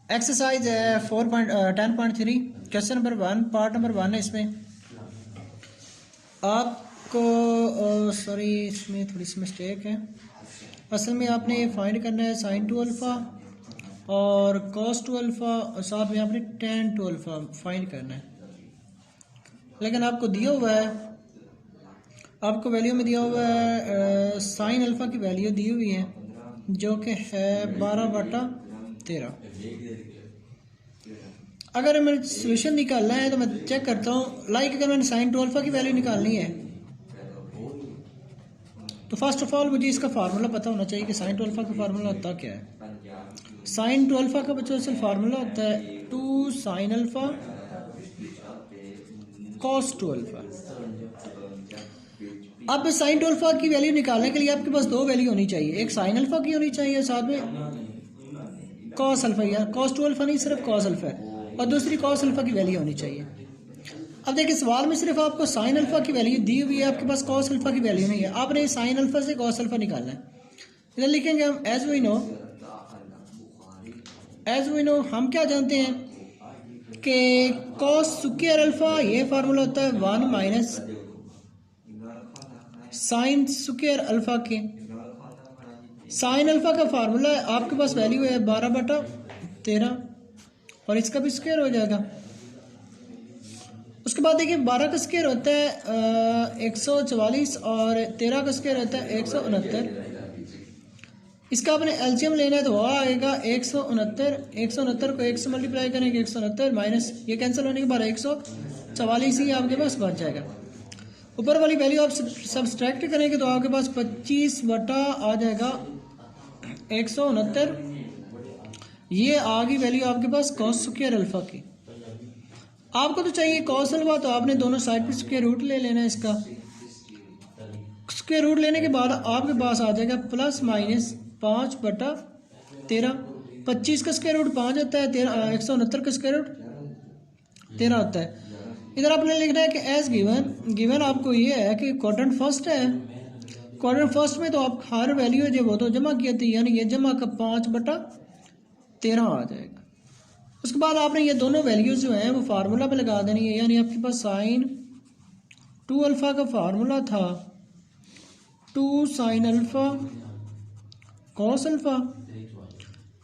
Exercise है 10.3 question number 1 part number 1 है। इसमें आपको सॉरी इसमें थोड़ी सी मिस्टेक है। असल में आपने ये फाइंड करना है साइन टू अल्फ़ा और कॉस टू अल्फ़ा और साथ में आपने टेन टू अल्फ़ा फाइंड करना है। लेकिन आपको दिया हुआ है, आपको वैल्यू में दिया हुआ है साइन अल्फ़ा की वैल्यू दी हुई है जो कि है 12/13। अगर मैंने सोल्यूशन निकालना है तो मैं चेक करता हूँ। अगर मैंने साइन टू अल्फ़ा की वैल्यू निकालनी है तो फर्स्ट ऑफ ऑल मुझे इसका फार्मूला पता होना चाहिए कि साइन टू अल्फ़ा का फार्मूला होता क्या है। साइन टू अल्फ़ा का बच्चों असल फार्मूला होता है 2 sine alpha cos two alpha. अब साइन टू अल्फ़ा की वैल्यू निकालने के लिए आपके पास दो वैल्यू होनी चाहिए, एक साइन अल्फ़ा की होनी चाहिए साथ में कॉस अल्फ़ा या कॉस टू अल्फ़ा नहीं सिर्फ कॉस अल्फ़ा है, और दूसरी कॉस अल्फ़ा की वैल्यू होनी चाहिए। अब देखिए सवाल में सिर्फ आपको साइन अल्फ़ा की वैल्यू दी हुई है, आपके पास कॉस अल्फ़ा की वैल्यू नहीं है। आपने साइन अल्फ़ा से कॉस अल्फ़ा निकालना है। इधर लिखेंगे हम एज वी नो हम क्या जानते हैं कि कॉस स्क्वायर अल्फ़ा ये फार्मूला होता है 1 माइनस साइन स्क्वायर अल्फ़ा के। साइन अल्फ़ा का फार्मूला है, आपके पास वैल्यू है 12/13 और इसका भी स्क्वायर हो जाएगा। उसके बाद देखिए 12 का स्क्वायर होता है 144 और 13 का स्क्वायर होता है 169। इसका आपने एलसीएम लेना है तो वो आएगा 169। 169 को 1 से मल्टीप्लाई करेंगे 169 माइनस ये कैंसिल होने के बाद 144 ही आपके पास बच जाएगा। ऊपर वाली वैल्यू आप सब्सट्रैक्ट करेंगे तो आपके पास 25 बटा आ जाएगा 169। ये आ गई वैल्यू आपके पास कॉस स्क्वायर अल्फ़ा की। आपको तो चाहिए कॉस अल्फ़ा, तो आपने दोनों साइड पर स्क्वायर रूट ले लेना है। इसका स्क्वायर रूट लेने के बाद आपके पास आ जाएगा प्लस माइनस 5/13। 25 का स्क्वायर रूट 5 होता है, 169 का स्क्वायर रूट 13 होता है। इधर आपने लिखना है कि एज गिवन आपको ये है कि क्वाड्रेंट फर्स्ट है। क्वाड्रेंट फर्स्ट में तो आप हर वैल्यू है जो वो तो जमा किया थी, यानी ये जमा का 5/13 आ जाएगा। उसके बाद आपने ये दोनों वैल्यूज जो हैं वो फार्मूला पे लगा देनी है, यानी आपके पास साइन टू अल्फ़ा का फार्मूला था 2 साइन अल्फ़ा कॉस अल्फ़ा।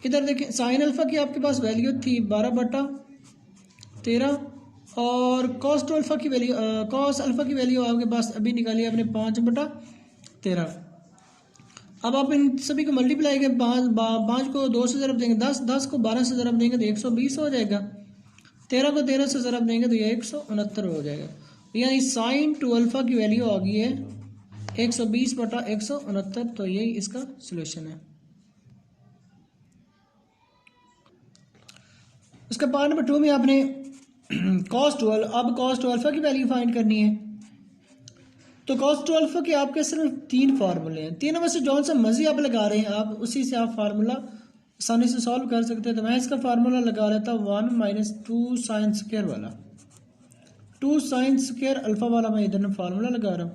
इधर देखिए साइन अल्फ़ा की आपके पास वैल्यू थी 12/13 और कॉस टू अल्फ़ा की वैल्यू कॉस अल्फ़ा की वैल्यू आपके पास अभी निकाली आपने 5/13। अब आप इन सभी को मल्टीप्लाई करें, 5 को 2 से ज़रब देंगे 10, 10 को 12 से ज़रब देंगे तो 120 हो जाएगा, 13 को 13 से ज़रब देंगे तो ये 169 हो जाएगा। यानी साइन टू अल्फ़ा की वैल्यू आ गई है 120/169। तो यही इसका सोल्यूशन है। उसका पार्ट नंबर 2 में आपने कॉस टू अल्फ़ा की वैल्यू फाइंड करनी है। तो कॉस टू अल्फ़ा के आपके सिर्फ 3 फार्मूले हैं, तीनों में से जौन सा मर्जी आप लगा रहे हैं आप उसी से आप फार्मूला आसानी से सॉल्व कर सकते हैं। तो मैं इसका फार्मूला लगा लेता हूँ 1 माइनस 2 साइन स्क्वायर वाला, 2 साइन स्क्वायर अल्फ़ा वाला मैं इधर फार्मूला लगा रहा हूँ।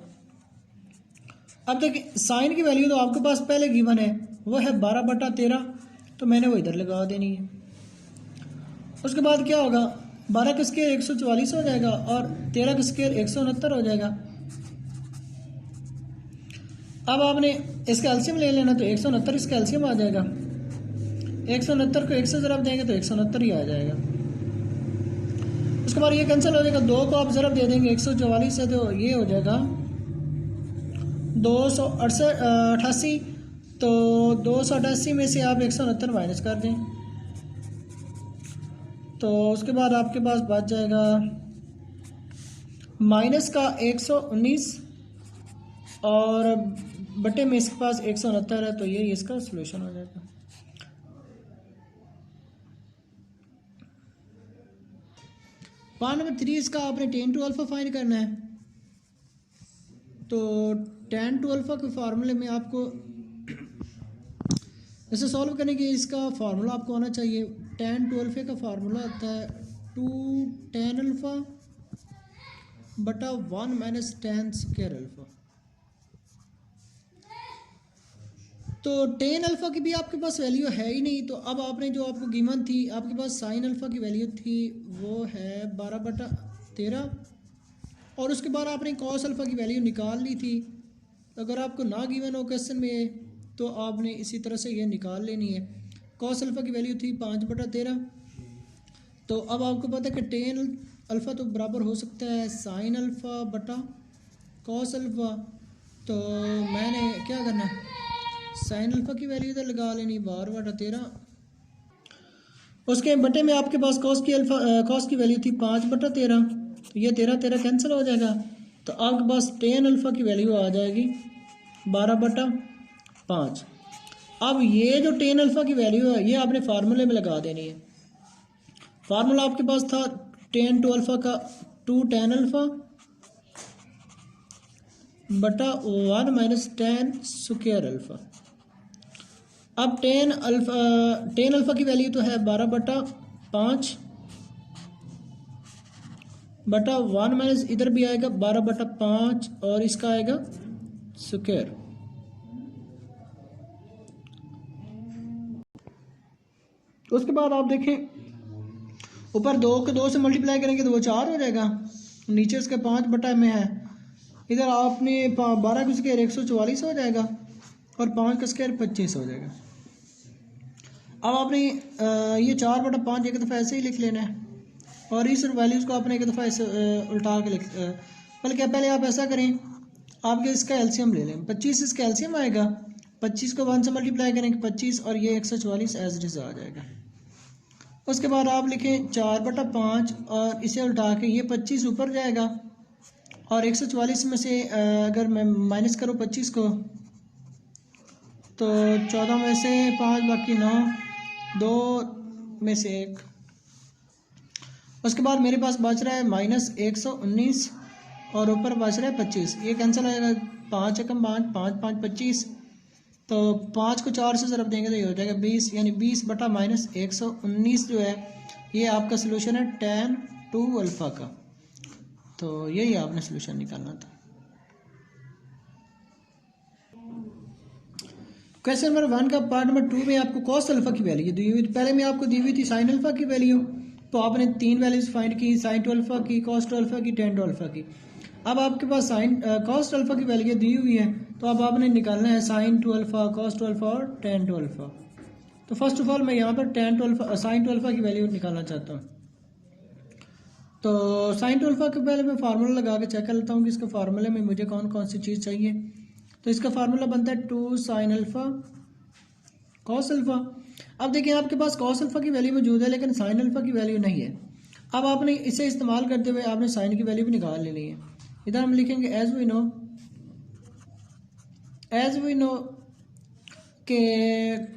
अब देखिए साइन की वैल्यू तो आपके पास पहले गिवन है, वो है 12/13, तो मैंने वो इधर लगा देनी है। उसके बाद क्या होगा, 12 का स्क्वायर 144 हो जाएगा और 13 का स्क्वायर 169 हो जाएगा। अब आपने इसका एलसीएम ले लेना तो 169 इसका एलसीएम आ जाएगा। 169 को 1 से ज़रब देंगे तो 169 ही आ जाएगा। उसके बाद ये कैंसिल हो जाएगा, 2 को आप ज़रब दे देंगे 144 से तो ये हो जाएगा 288। तो 288 में से आप 169 माइनस कर दें तो उसके बाद आपके पास बच जाएगा माइनस का 119 और बटे में इसके पास 169 है, तो ये इसका सोल्यूशन हो जाएगा। पार्ट नंबर 3 इसका आपने टेन टू अल्फ़ा फाइंड करना है। तो टेन टू अल्फ़ा के फार्मूले में आपको इसे सॉल्व करने के इसका फार्मूला आपको आना चाहिए। टेन टू अल्फ़ा का फार्मूला आता है 2 टेन अल्फ़ा बटा 1 माइनस टेन स्क्वायर अल्फ़ा। तो टेन अल्फ़ा की भी आपके पास वैल्यू है ही नहीं, तो अब आपने जो आपको गिवन थी आपके पास साइन अल्फ़ा की वैल्यू थी वो है 12/13, और उसके बाद आपने कॉस अल्फ़ा की वैल्यू निकाल ली थी। अगर आपको ना गिवन हो क्वेश्चन में तो आपने इसी तरह से ये निकाल लेनी है। कॉस अल्फ़ा की वैल्यू थी 5/13, तो अब आपको पता है कि टेन अल्फ़ा तो बराबर हो सकता है साइन अल्फ़ा बटा कॉस अल्फ़ा। तो मैंने क्या करना है, साइन अल्फ़ा की वैल्यू इधर लगा लेनी 12/13, उसके बटे में आपके पास कॉस की वैल्यू थी 5/13, तो ये 13 कैंसिल हो जाएगा, तो आपके पास टेन अल्फ़ा की वैल्यू आ जाएगी 12/5। अब ये जो टेन अल्फ़ा की वैल्यू है ये आपने फार्मूले में लगा देनी है। फार्मूला आपके पास था टेन टू अल्फ़ा का 2 टेन अल्फ़ा बटा 1 माइनस टेन स्क्वायर अल्फ़ा। अब टेन अल्फ़ा की वैल्यू तो है 12/5 बटा 1 माइनस इधर भी आएगा 12/5 और इसका आएगा स्क्वायर। उसके बाद आप देखें ऊपर 2 को 2 से मल्टीप्लाई करेंगे तो वो 4 हो जाएगा, नीचे उसके 5/में है, इधर आपने 12 का स्क्वायर 144 हो जाएगा और 5 का स्क्वायर 25 हो जाएगा। अब आपने ये 4/5 एक दफ़ा ऐसे ही लिख लेना है और इस वैल्यूज़ को आपने एक दफ़ा ऐसे उल्टा के बल्कि पहले आप ऐसा करें, आपके इसका एलसीएम ले लें, 25 इसका एलसीएम आएगा, 25 को 1 से मल्टीप्लाई करेंगे 25 और ये 144 एज इट इज़ आ जाएगा। उसके बाद आप लिखें 4/5 और इसे उल्टा के ये 25 ऊपर जाएगा और 144 में से अगर मैं माइनस करूँ 25 को तो 14 में से 5 बाकी 9, 2 में से 1। उसके बाद मेरे पास बच रहा है -119 और ऊपर बच रहा है 25, ये कैंसिल हो जाएगा, 5 एकम 5, 5 5 25, तो 5 को 4 से ज़रब देंगे तो ये हो जाएगा 20, यानी 20 बटा -119 जो है ये आपका सोल्यूशन है tan 2 अल्फ़ा का। तो यही आपने सोल्यूशन निकालना था। क्वेश्चन नंबर 1 का पार्ट नंबर 2 में आपको कॉस अल्फ़ा की वैल्यू दी हुई थी, पहले में आपको दी हुई थी साइन अल्फ़ा की वैल्यू, तो आपने 3 वैल्यूज फाइंड की, साइन टू अल्फ़ा की, कॉस टू अल्फ़ा की, टेन टू अल्फ़ा की। अब आपके पास साइन कॉस टू अल्फ़ा की वैल्यू दी हुई है, तो अब आपने निकालना है sine two alpha, cos two alpha और टेन टू अल्फ़ा। तो फर्स्ट ऑफ ऑल मैं यहाँ पर tan two alpha sine two alpha की वैल्यू निकालना चाहता हूँ। तो साइन टू अल्फ़ा के पहले मैं फार्मूला लगा के चेक कर लेता हूँ कि इसके फार्मूले में मुझे कौन कौन सी चीज़ चाहिए। तो इसका फार्मूला बनता है 2 साइन अल्फ़ा कॉस अल्फ़ा। अब देखिए आपके पास कॉस अल्फ़ा की वैल्यू मौजूद है लेकिन साइन अल्फ़ा की वैल्यू नहीं है। अब आपने इसे इस्तेमाल करते हुए आपने साइन की वैल्यू भी निकाल लेनी है। इधर हम लिखेंगे एज वी नो कि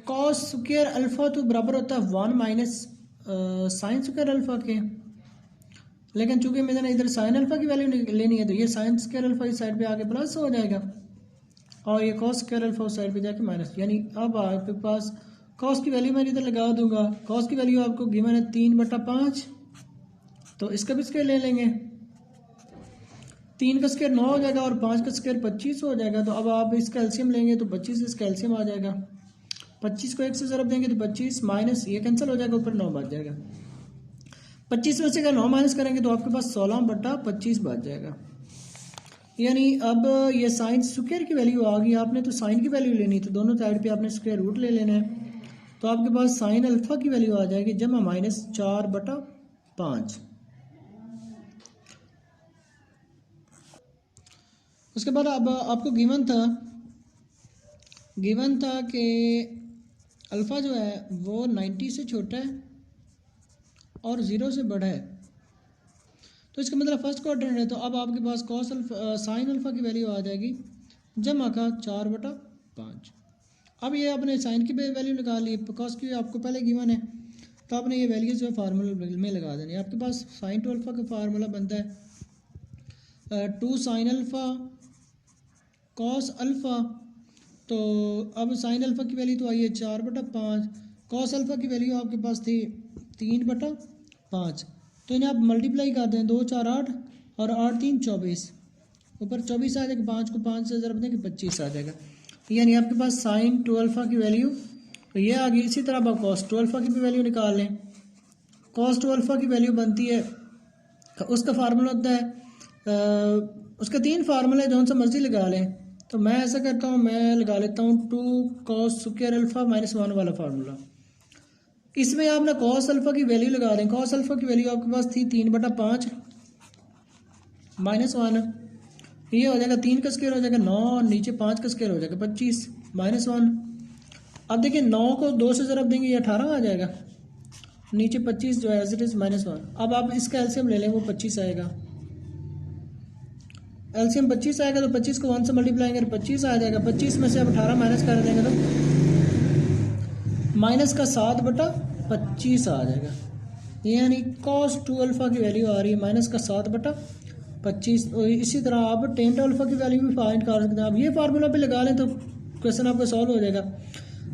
कॉस स्क्वायर अल्फ़ा तो बराबर होता है 1 माइनस साइन स्क्वायर अल्फ़ा के, लेकिन चूंकि मैंने इधर साइन अल्फ़ा की वैल्यू लेनी है तो ये साइन स्क्वायर अल्फ़ा इस साइड पे आके प्लस हो जाएगा और ये कॉस स्क्वायर अल्फ़ा उस साइड पे जाके माइनस, यानी अब आपके पास कॉस की वैल्यू मैं इधर लगा दूंगा। कॉस की वैल्यू आपको गिवन है 3/5, तो इसका भी स्क्वायर ले लेंगे, 3 का स्क्वायर 9 हो जाएगा और 5 का स्क्वायर 25 हो जाएगा। तो अब आप इसका एलसीएम लेंगे तो 25 इसका एलसीएम आ जाएगा, 25 को 1 से ज़रब देंगे तो 25 माइनस ये कैंसिल हो जाएगा, ऊपर 9 बच जाएगा। 25 में से अगर 9 माइनस करेंगे तो आपके पास 16/25 बच जाएगा। यानी अब ये साइन स्क्वायर की वैल्यू आ गई, आपने तो साइन की वैल्यू लेनी तो दोनों साइड पे आपने स्क्वायर रूट ले लेना है। तो आपके पास साइन अल्फ़ा की वैल्यू आ जाएगी जमा -4/5। उसके बाद अब आपको गिवन था कि अल्फ़ा जो है वो 90 से छोटा है और 0 से बड़ा है, तो इसका मतलब फर्स्ट क्वाड्रेंट है। तो अब आपके पास कॉस साइन अल्फ़ा की वैल्यू आ जाएगी जमा का 4/5। अब ये आपने साइन की वैल्यू निकाल ली, कॉस की आपको पहले गिवन है, तो आपने ये वैल्यू जो है फार्मूला में लगा देनी है। आपके पास साइन टू अल्फ़ा का फार्मूला बनता है 2 साइन अल्फ़ा कॉस अल्फ़ा। तो अब साइन अल्फ़ा की वैल्यू तो आई है 4/5, कॉस अल्फ़ा की वैल्यू आपके पास थी 3/5, तो इन्हें आप मल्टीप्लाई कर दें, 2 4 8 और 8 3 24, ऊपर 24 आ जाएगा, 5 को 5 से ज़रब देंगे 25 आ जाएगा। यानी आपके पास साइन 2 अल्फ़ा की वैल्यू तो ये आ गई। इसी तरह आप कॉस 2 अल्फ़ा की भी वैल्यू निकाल लें। कॉस 2 अल्फ़ा की वैल्यू बनती है, उसका फार्मूला होता है उसके 3 फार्मूले जौन सा मर्जी लगा लें। तो मैं ऐसा करता हूँ, मैं लगा लेता हूँ 2 cos स्क्वायर अल्फ़ा माइनस 1 वाला फार्मूला। इसमें आप ना कॉस अल्फ़ा की वैल्यू लगा दें। कॉस अल्फ़ा की वैल्यू आपके पास थी 3/5 माइनस 1, ये हो जाएगा 3 का स्क्वायर हो जाएगा 9 और नीचे 5 का स्क्वायर हो जाएगा 25 माइनस 1। अब देखिए 9 को 2 से ज़रब देंगे ये 18 आ जाएगा, नीचे 25 जो है एज इट इज़ माइनस 1। अब आप इसका एलसीएम ले लें, वो 25 आएगा। एलसीएम 25 आएगा तो 25 को 1 से मल्टीप्लाई करें 25 आ जाएगा। 25 में से आप 18 माइनस कर देंगे तो माइनस का 7/25 आ जाएगा। यानी cos 2 अल्फ़ा की वैल्यू आ रही है माइनस का 7/25। इसी तरह आप tan 2 अल्फ़ा की वैल्यू भी फाइंड कर सकते हैं। आप ये फार्मूला पे लगा लें तो क्वेश्चन आपका सॉल्व हो जाएगा।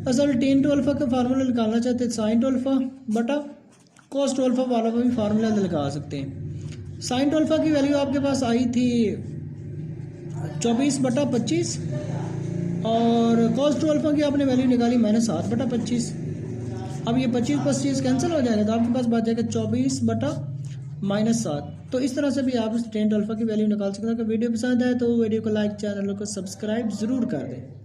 असल tan 2 अल्फ़ा का फार्मूला निकालना चाहते हैं sin 2 अल्फ़ा बटा cos 2 अल्फ़ा वाला भी फार्मूला लगा सकते हैं। sin 2 अल्फ़ा की वैल्यू आपके पास आई थी 24/25 और cos 2 अल्फ़ा की आपने वैल्यू निकाली माइनस 7/25। अब ये 25 कैंसिल हो जाएगा तो आपके पास बच जाएगा 24/-7। तो इस तरह से भी आप tan 2 अल्फ़ा की वैल्यू निकाल सकते हैं। अगर वीडियो पसंद आए तो वीडियो को लाइक, चैनल को सब्सक्राइब ज़रूर कर दें।